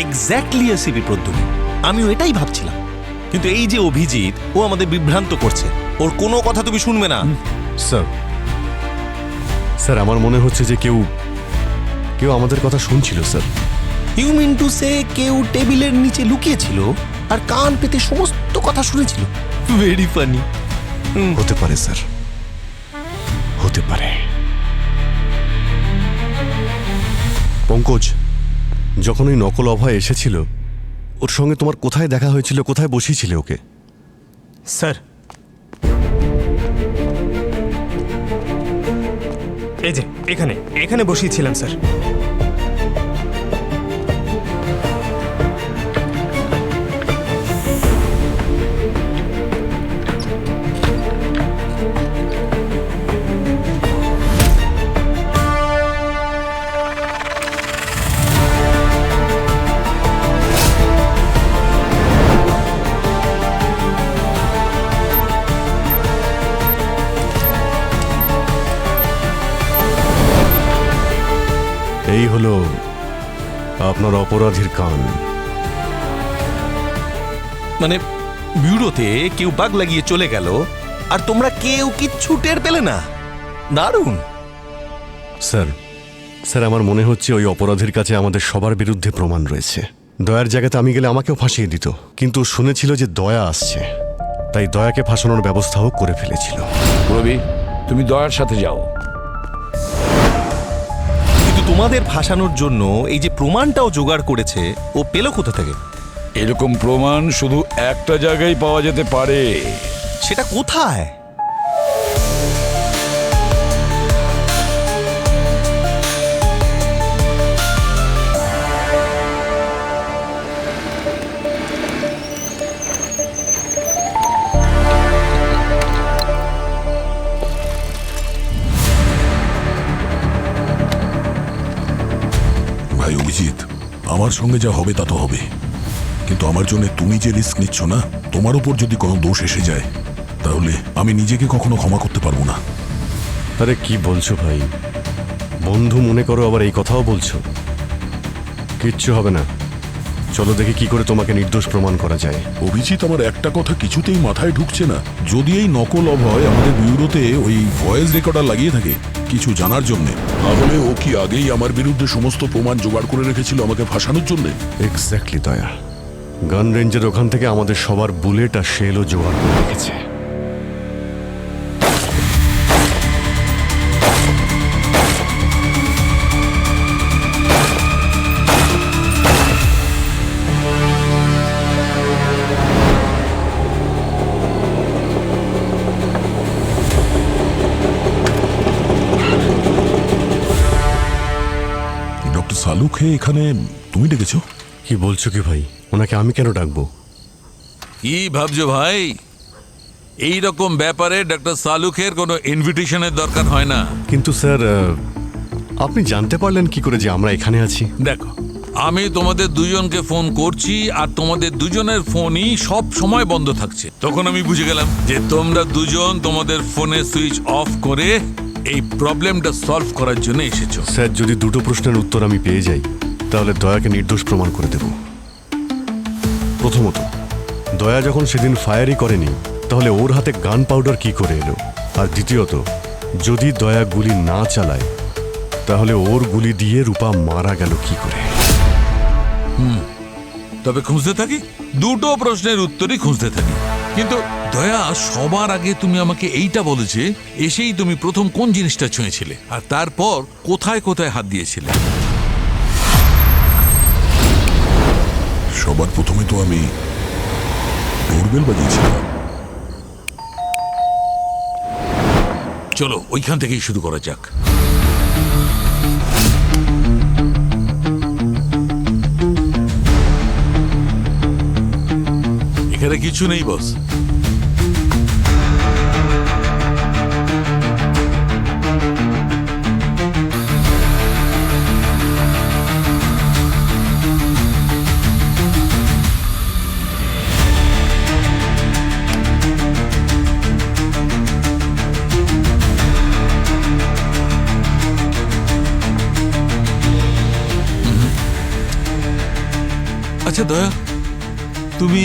এক্স্যাক্টলি এসিপি প্রদ্যুম্ন, আমিও এটাই ভাবছিলাম। কিন্তু এই যে অভিজিৎ, ও আমাদের বিভ্রান্ত করছে। ওর কোনো কথা তুমি শুনবে না। স্যার আমার মনে হচ্ছে যে কেউ আমাদের কথা শুনছিল sir. You mean to say কেউ টেবিলের নিচে লুকিয়েছিল আর কান পেতে সমস্ত কথা শুনেছিল? Very funny. হতে পারে স্যার, হতে পারে। পঙ্কজ, যখন ওই নকল অভয় এসেছিল, ওর সঙ্গে তোমার কোথায় দেখা হয়েছিল, কোথায় বসিয়েছিলে ওকে? স্যার, এই যে এখানে বসিয়েছিলাম স্যার। এই হলো আপনার অপরাধীর কান। মানে ব্যুরোতে কেউ বাগ লাগিয়ে চলে গেল আর তোমরা কেউ কিচ্ছু টের পেলে না? দারুণ। স্যার আমার মনে হচ্ছে ওই অপরাধীর কাছে আমাদের সবার বিরুদ্ধে প্রমাণ রয়েছে। দয়ার জায়গাতে আমি গেলে আমাকেও ফাঁসিয়ে দিত, কিন্তু শুনেছিল যে দয়া আসছে, তাই দয়াকে ফাঁসানোর ব্যবস্থাও করে ফেলেছিল। রবি, তুমি দয়ার সাথে যাও। কিন্তু তোমাদের ফাঁসানোর জন্য এই যে প্রমাণটাও জোগাড় করেছে, ও পেল কোথা থেকে? এরকম প্রমাণ শুধু একটা জায়গায় পাওয়া যেতে পারে। সেটা কোথায়? ভাই অভিজিৎ, আমার সঙ্গে যা হবে তা তো হবে, কিন্তু আমার জন্য তুমি যে রিস্ক নিচ্ছ না, তোমার উপর যদি কোনো দোষ এসে যায়, তাহলে আমি নিজেকে কখনো ক্ষমা করতে পারবো না। আরে কি বলছো ভাই? বন্ধু মনে করো, আবার এই কথাও বলছো? কিচ্ছু হবে না, চলো দেখি কি করে তোমাকে নির্দোষ প্রমাণ করা যায়। অভিজিৎ, আমার একটা কথা কিছুতেই মাথায় ঢুকছে না। যদি এই নকল অভয় আমাদের ব্যুরোতে ওই ভয়েস রেকর্ডার লাগিয়ে থাকে কিছু জানার জন্য, তাহলে ও কি আগেই আমার বিরুদ্ধে সমস্ত প্রমাণ জোগাড় করে রেখেছিল আমাকে ফাঁসানোর জন্য? এক্স্যাক্টলি দয়া, গান রেঞ্জের ওখান থেকে আমাদের সবার বুলেট আর শেলও জোগাড় করে রেখেছে। ডক্টর সালুকে এখানে তুমি ডেকেছো? কি বলছো কি ভাই? ওনাকে আমি কেন ডাকবো? কি ভাবছো ভাই? এই রকম ব্যাপারে ডক্টর সালুকের কোনো ইনভিটেশনের দরকার হয় না। কিন্তু স্যার, আপনি জানতে পারলেন কি করে যে আমরা এখানে আছি? দেখো, আমি তোমাদের দুজনকে ফোন করছি আর তোমাদের দুজনের ফোনই সব সময় বন্ধ থাকছে। তখন আমি বুঝে গেলাম যে তোমরা দুজন তোমাদের ফোনের সুইচ অফ করে এই প্রবলেমটা সলভ করার জন্য এসেছো। স্যার, যদি দুটো প্রশ্নের উত্তর আমি পেয়ে যাই, তাহলে দয়াকে নির্দোষ প্রমাণ করে দেব। প্রথমত, দয়া যখন সেদিন ফায়ারই করেনি, তাহলে ওর হাতে গান পাউডার কি করে এলো? আর দ্বিতীয়ত, যদি দয়া গুলি না চালায় তাহলে ওর গুলি দিয়ে রূপা মারা গেল কি করে? তবে খুঁজতে থাকি, দুটো প্রশ্নের উত্তরই খুঁজতে থাকি। কিন্তু দয়া, সবার আগে তুমি আমাকে এইটা বলেছে এসেই তুমি প্রথম কোন জিনিসটা ছুঁয়েছিলে, আর তারপর কোথায় কোথায় হাত দিয়েছিলে? সবার প্রথমে তো আমি ডোরবেল বাজিয়েছিলাম। চলো ওইখান থেকেই শুরু করা যাক। এখানে কিছু নেই বস। আচ্ছা দয়া, তুমি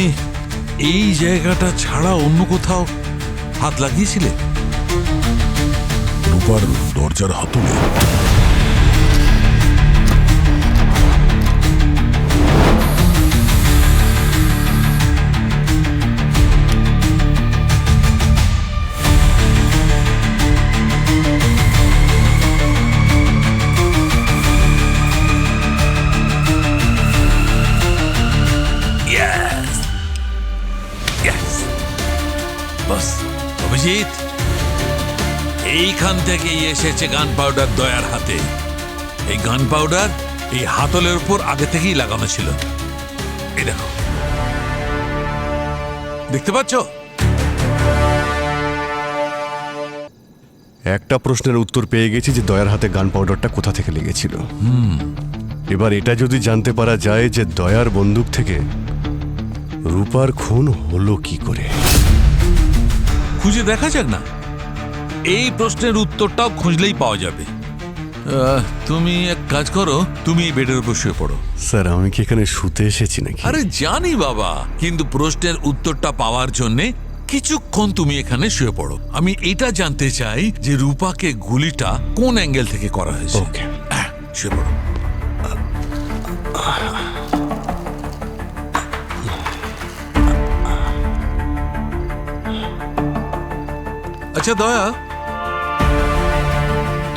এই জায়গাটা ছাড়া অন্য কোথাও হাত লাগিয়েছিলে? রূপার দরজার হাতলে। অভিজিৎ, এইখান থেকেই এসেছে গান পাউডার দয়ার হাতে। এই গান পাউডার এই হাতলের উপর আগে থেকেই লাগানো ছিল। এই দেখো, দেখতে পাচ্ছ? একটা প্রশ্নের উত্তর পেয়ে গেছি যে দয়ার হাতে গান পাউডারটা কোথা থেকে লেগেছিল। এবার এটা যদি জানতে পারা যায় যে দয়ার বন্দুক থেকে রূপার খুন হলো কি করে, খুঁজে দেখা যাক না। এই প্রশ্নের উত্তরটাও খুঁজলেই পাওয়া যাবে। তুমি এক কাজ করো, তুমি এই বেডের উপর শুয়ে পড়ো। স্যার আমি কি এখানে শুতে এসেছি নাকি? আরে জানি বাবা, কিন্তু প্রশ্নের উত্তরটা পাওয়ার জন্যে কিছুক্ষণ তুমি এখানে শুয়ে পড়ো। আমি এটা জানতে চাই যে রূপাকে গুলিটা কোন অ্যাঙ্গেল থেকে করা হয়েছে। ওকে, শুয়ে পড়ো। আচ্ছা দয়া,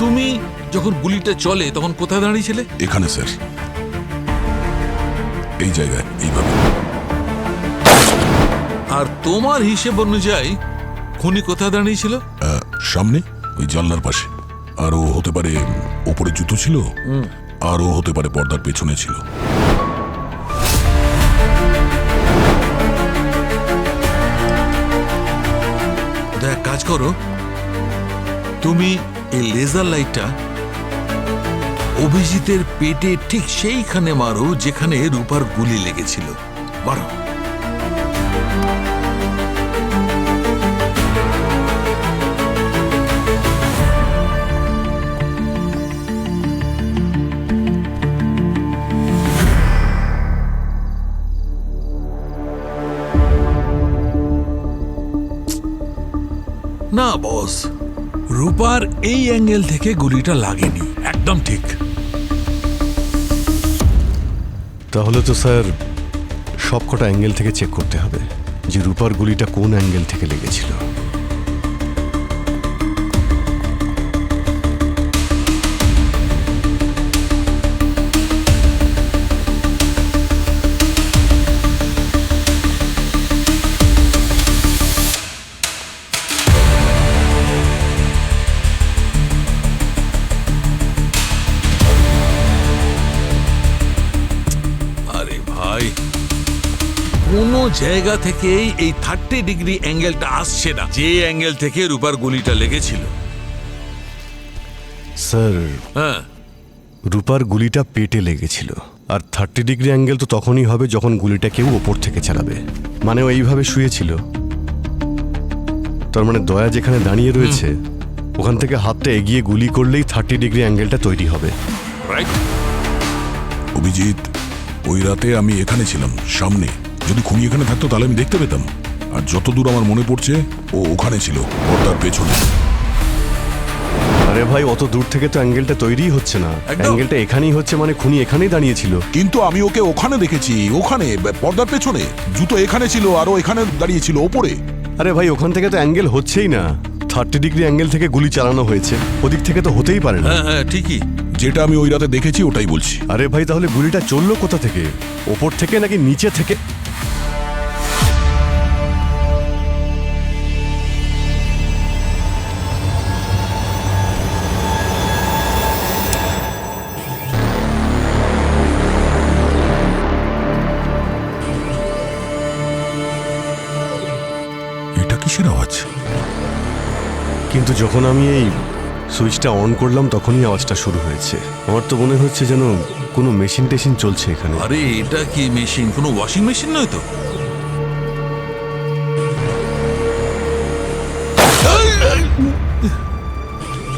তুমি যখন গুলিটা চলে তখন কোথায় দাঁড়িয়েছিলে? এখানে স্যার, এই জায়গায়, এইভাবে। আর তোমার হিসেব অনুযায়ী খুনি কোথায় দাঁড়িয়েছিল? সামনে, ওই জানলার পাশে। আর ও হতে পারে ওপরে জুতো ছিল, আর ও হতে পারে পর্দার পেছনে ছিল। এক কাজ করো, তুমি এই লেজার লাইটটা অভিজিতের পেটে ঠিক সেইখানে মারো যেখানে রূপার গুলি লেগেছিল। মারো। না বস, রূপার এই অ্যাঙ্গেল থেকে গুলিটা লাগেনি। একদম ঠিক। তাহলে তো স্যার সবকটা অ্যাঙ্গেল থেকে চেক করতে হবে যে রূপার গুলিটা কোন অ্যাঙ্গেল থেকে লেগেছিল। কোনো জায়গা থেকেই এই 30 ডিগ্রি অ্যাঙ্গেলটা আসছে না, যে অ্যাঙ্গেল থেকে রূপার গুলিটা লেগেছিল। স্যার, হ্যাঁ, রূপার গুলিটা পেটে লেগেছিল। আর 30 ডিগ্রি অ্যাঙ্গেল তো তখনই হবে যখন গুলিটা কেউ ওপর থেকে চালাবে। মানে ও এইভাবে শুয়েছিল, তার মানে দয়া যেখানে দাঁড়িয়ে রয়েছে ওখান থেকে হাতটা এগিয়ে গুলি করলেই 30 ডিগ্রি অ্যাঙ্গেলটা তৈরি হবে। অভিজিৎ, ওই রাতে আমি এখানে ছিলাম সামনে। যদি খুনি এখানে থাকতো তাহলে আমি দেখতে পেতাম। আর যতদূর আমার মনে পড়ছে ও ওখানে ছিল, পর্দার পেছনে। আরে ভাই, অত দূর থেকে তো অ্যাঙ্গেলটা তৈরিই হচ্ছে না। একদম। অ্যাঙ্গেলটা এখানেই হচ্ছে, মানে খুনি এখানেই দাঁড়িয়েছিল। কিন্তু আমি ওকে ওখানে দেখেছি, ওখানে পর্দার পেছনে। জুতো এখানে ছিল আর ও এখানে দাঁড়িয়েছিল ওপরে। আরে ভাই, ওখান থেকে তো অ্যাঙ্গেল হচ্ছেই না। 30 ডিগ্রি অ্যাঙ্গেল থেকে গুলি চালানো হয়েছে, ওদিক থেকে তো হতেই পারে না। হ্যাঁ হ্যাঁ ঠিকই। যেটা আমি ওই রাতে দেখেছি ওটাই বলছি। আরে ভাই, তাহলে গুলিটা চললো কোথা থেকে? ওপর থেকে নাকি নিচে থেকে? এটা কিসের আওয়াজ? কিন্তু যখন আমি এই সুইচটা অন করলাম তখনই আওয়াজটা শুরু হয়েছে। আমার তো মনে হচ্ছে যেন কোনো মেশিন টেশিন চলছে এখানে। আরে এটা কি মেশিন? কোনো ওয়াশিং মেশিন নয় তো?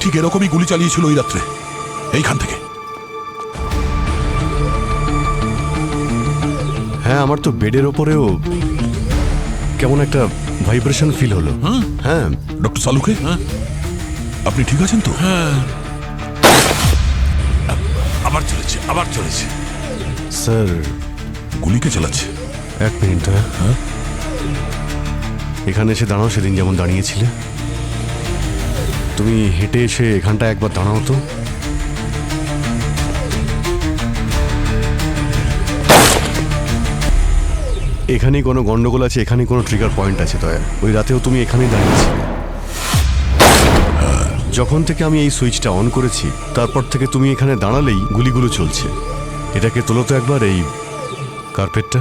ঠিক এরকমই গুলি চালিয়েছিল ওই রাত্রে, এইখান থেকে। হ্যাঁ, আমার তো বেডের ওপরেও কেমন একটা ভাইব্রেশন ফিল হলো। হ্যাঁ। ডক্টর সালুকে, আপনি ঠিক আছেন তো? হ্যাঁ। আবার চলেছে, আবার চলেছে। স্যার, গুলিকে চালাচ্ছে। 1 মিনিট। হ্যাঁ, এখানে এসে দাঁড়াও, সেদিন যেমন দাঁড়িয়েছিলে। তুমি হেঁটে এসে এখানটা একবার দাঁড়াও তো। এখানেই কোনো গন্ডগোল আছে, এখানেই কোনো ট্রিগার পয়েন্ট আছে। দয়া, ওই রাতেও তুমি এখানেই দাঁড়িয়েছিলে। যখন থেকে আমি এই সুইচটা অন করেছি তারপর থেকে তুমি এখানে দাঁড়ালেই গুলিগুলো চলছে। এটাকে তোলো তো একবার, এই কার্পেটটা।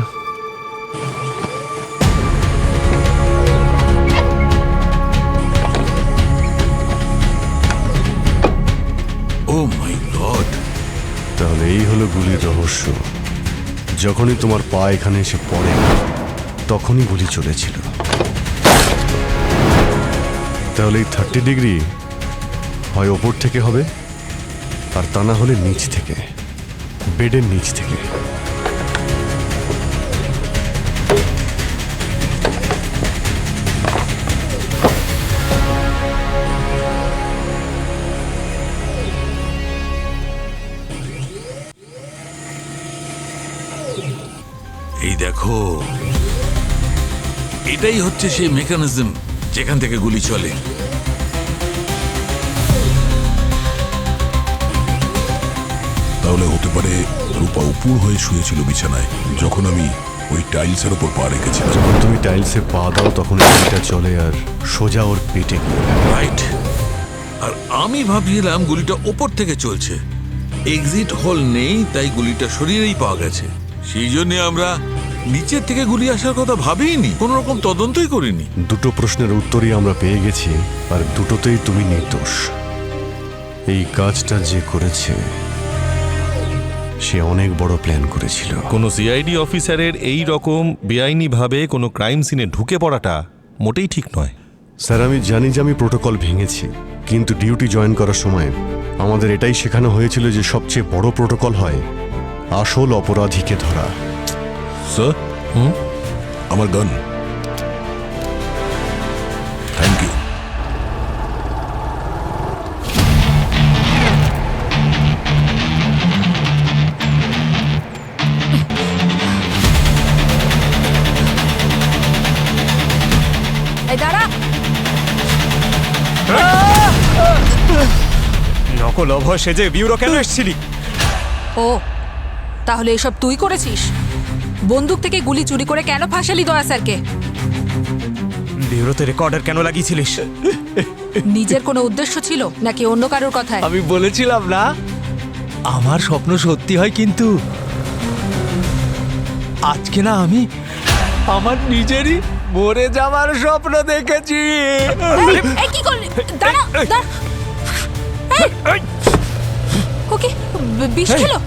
ও মাই গড! তাহলে এই হলো গুলির রহস্য। যখনই তোমার পা এখানে এসে পড়ে তখনই গুলি চলেছিল। তাহলে এই 30 ডিগ্রি হয় ওপর থেকে হবে, আর তা না হলে নিচ থেকে, বেডের নিচ থেকে। এই দেখো, এটাই হচ্ছে সেই মেকানিজম যেখান থেকে গুলি চলে। তাহলে হতে পারে রূপা উপুর হয়ে শুয়েছিল বিছানায় যখন আমি ওই টাইলসের ওপর পা রেখেছিলাম। যখন তুমি টাইলসে পা দাও তখন গুলিটা চলে আর সোজা ওর পেটে গিয়ে লাগে। রাইট। আর আমি ভাবছিলাম গুলিটা ওপর থেকে চলছে, এক্সিট হোল নেই, তাই গুলিটা শরীরেই পাওয়া গেছে। সেই জন্য আমরা নিচের থেকে গুলি আসার কথা ভাবিনি, কোনো রকম তদন্তই করিনি। দুটো প্রশ্নের উত্তরই আমরা পেয়ে গেছি, আর দুটোতেই তুমি নির্দোষ। এই কাজটা যে করেছে সে অনেক বড় প্ল্যান করেছিল। কোনো সিআইডি অফিসারের এই রকম বেআইনিভাবে কোনো ক্রাইম সিনে ঢুকে পড়াটা মোটেই ঠিক নয়। স্যার, আমি জানি যে আমি প্রোটোকল ভেঙেছি, কিন্তু ডিউটি জয়েন করার সময় আমাদের এটাই শেখানো হয়েছিল যে সবচেয়ে বড় প্রোটোকল হয় আসল অপরাধীকে ধরা। স্যার, আমার গান। Thank you. এই দাঁড়া। নকল অভয় সেজে বিউরো কেন এসেছিলি? ও, তাহলে এসব তুই করেছিস? বন্দুক থেকে গুলি চুরি করে কেন ফাঁসালি দয়া স্যারকে? বিউরোতে রেকর্ডার কেন লাগিয়েছিলিস? নিজের কোনো উদ্দেশ্য ছিল নাকি অন্য কারোর কথায়? আমি বলেছিলাম না আমার স্বপ্ন সত্যি হয়, কিন্তু আজকে না আমি আমার নিজেরই মরে যাওয়ার স্বপ্ন দেখেছি। এই কি করলি? দাঁড়া, দাঁড়া। এই! ওকে বিষ খেলো?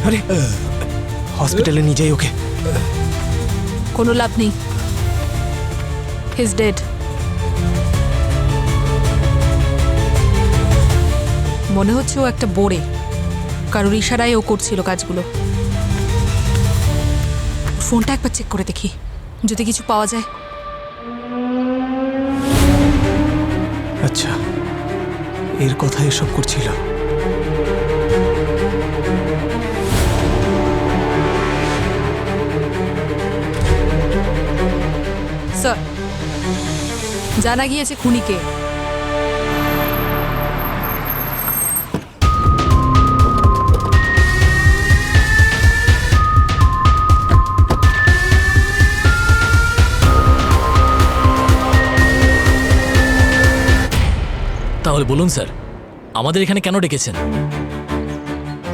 আরে হসপিটালে নিয়ে যাই ওকে। কোনো লাভ নেই, হি ইজ ডেড। মনে হচ্ছে ও একটা বোরে, কারোর ইশারায় ও করছিল কাজগুলো। ফোনটা একবার চেক করে দেখি, যদি কিছু পাওয়া যায়। আচ্ছা, এর কথা এসব করছিল। স্যার, জানা গিয়েছে খুনিকে। তাহলে বলুন স্যার, আমাদের এখানে কেন ডেকেছেন?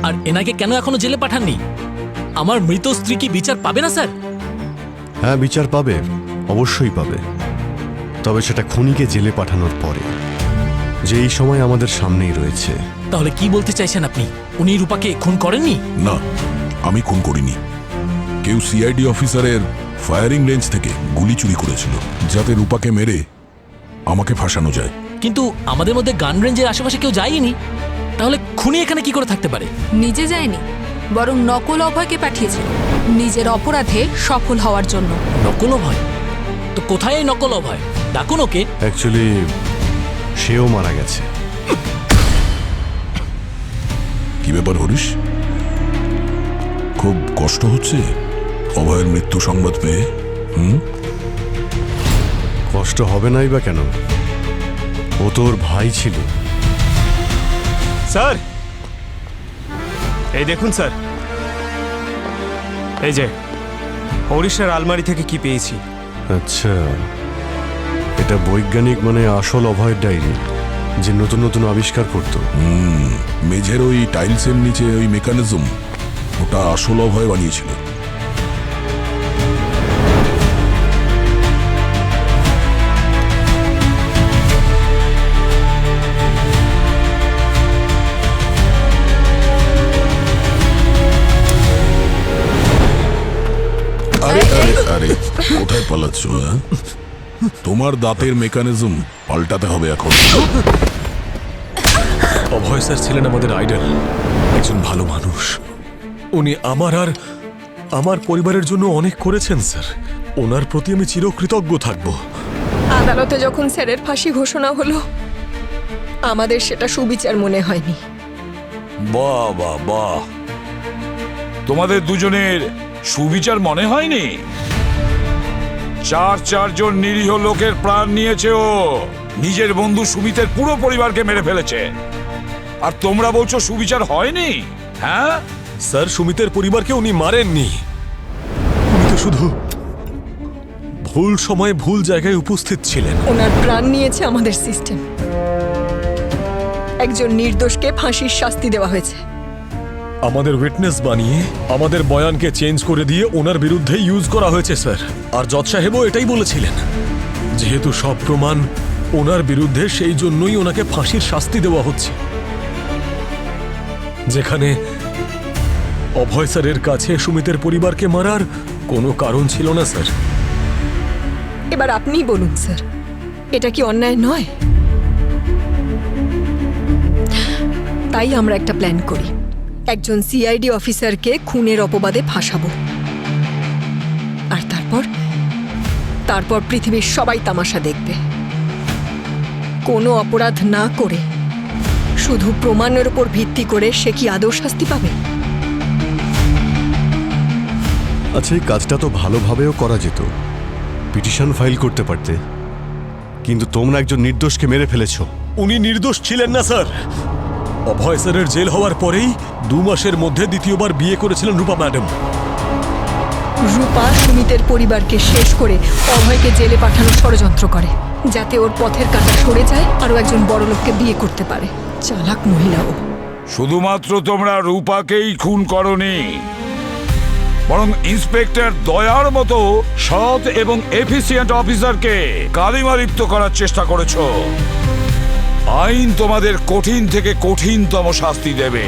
আর এনাকে কেন এখনো জেলে পাঠাননি? আমার মৃত স্ত্রী কি বিচার পাবে না স্যার? হ্যাঁ, বিচার পাবে, অবশ্যই পাবে, তবে সেটা খুনিকে জেলে পাঠানোর পরে, যে এই সময় আমাদের সামনেই রয়েছে। তাহলে কি বলতে চাইছেন আপনি? উনি রূপাকে খুন করেননি? না, আমি খুন করিনি। কেউ সিআইডি অফিসারের ফায়ারিং রেঞ্জ থেকে গুলি চুরি করেছিল, যাতে রূপাকে মেরে আমাকে ফাঁসানো যায়। কিন্তু আমাদের মধ্যে গান রেঞ্জের আশেপাশে কেউ যায়নি, তাহলে খুনি এখানে কি করে থাকতে পারে? নিজে যায়নি, বরং নকল অভয়কে পাঠিয়েছিল নিজের অপরাধে সফল হওয়ার জন্য। নকল অভয়? তো কোথায় এই নকল অভয়? ডাকুন ওকে। অ্যাকচুয়ালি সেও মারা গেছে। কি ব্যাপার হরিশ, খুব কষ্ট হচ্ছে অভয়ের মৃত্যু সংবাদ পেয়ে? কষ্ট হবে নাই বা কেন? ও তোর ভাই ছিল। স্যার, এই দেখুন স্যার, এই যে হরিশের আলমারি থেকে কি পেয়েছি। আচ্ছা, এটা বৈজ্ঞানিক মানে আসল অভয়ের ডায়েরি, যে নতুন নতুন আবিষ্কার করতো। মেঝের ওই টাইলসের নিচে ওই মেকানিজম, ওটা আসল অভয় বানিয়েছিল। আরে আরে আরে, কোথায় পালাচ্ছ? তোমার দাঁতের মেকানিজম পাল্টাতে হবে এখন। অভয় স্যার ছিলেন আমাদের আইডল, একজন ভালো মানুষ। উনি আমার আর আমার পরিবারের জন্য অনেক করেছেন স্যার। ওনার প্রতি আমি চিরকৃতজ্ঞ থাকব। আদালতে যখন স্যারের ফাঁসি ঘোষণা হলো, আমাদের সেটা সুবিচার মনে হয়নি। বাহ বাহ বাহ, তোমাদের দুজনের সুবিচার মনে হয়নি? চারজন নিরীহ লোকের প্রাণ নিয়েছে ও, নিজের বন্ধু সুমিতের পুরো পরিবারকে মেরে ফেলেছে, আর তোমরা বলছো সুবিচার হয়নি? হ্যাঁ স্যার, সুমিতের পরিবারকে উনি মারেননি, উনি তো শুধু ভুল সময়ে ভুল জায়গায় উপস্থিত ছিলেন। ওনার প্রাণ নিয়েছে আমাদের সিস্টেম। একজন নির্দোষকে ফাঁসির শাস্তি দেওয়া হয়েছে। আমাদের উইটনেস বানিয়ে আমাদের বয়ানকে চেঞ্জ করে দিয়ে ওনার বিরুদ্ধে ইউজ করা হয়েছে স্যার। আর জজ সাহেবও এটাই বলেছিলেন, যেহেতু সব প্রমাণ ওনার বিরুদ্ধে, সেই জন্যই ওনাকে ফাঁসির শাস্তি দেওয়া হচ্ছে, যেখানে অভয় স্যারের কাছে সুমিতের পরিবারকে মারার কোনো কারণ ছিল না স্যার। এবার আপনিই বলুন স্যার, এটা কি অন্যায় নয়? তাই আমরা একটা প্ল্যান করি, একজন সিআইডি অফিসারকে খুনের অপবাদে ফাঁসাবো, আর তারপর পৃথিবীর সবাই তামাশা দেখবে। কোনো অপরাধ না করে শুধু প্রমাণের উপর ভিত্তি করে সে কি আদৌ শাস্তি পাবে? আচ্ছা, এই কাজটা তো ভালোভাবেও করা যেত, পিটিশন ফাইল করতে পারতে, কিন্তু তোমরা একজন নির্দোষকে মেরে ফেলেছো। উনি নির্দোষ ছিলেন না স্যার। অভয় স্যারের জেল হওয়ার পরেই 2 মাসের মধ্যে দ্বিতীয়বার বিয়ে করেছিলেন রূপা ম্যাডাম। রূপা সুমিতের পরিবারকে শেষ করে অভয়কে জেলে পাঠানোর ষড়যন্ত্র করে, যাতে ওর পথের কাঁটা সরে যায় আরও একজন বড় লোককে বিয়ে করতে পারে। চালাক মহিলাও। শুধুমাত্র তোমরা রূপাকেই খুন করনি, বরং ইন্সপেক্টর দয়ার মতো সৎ এবং এফিসিয়েন্ট অফিসারকে কালিমা লিপ্ত করার চেষ্টা করেছো। আইন তোমাদের কঠিন থেকে কঠিনতম শাস্তি দেবে।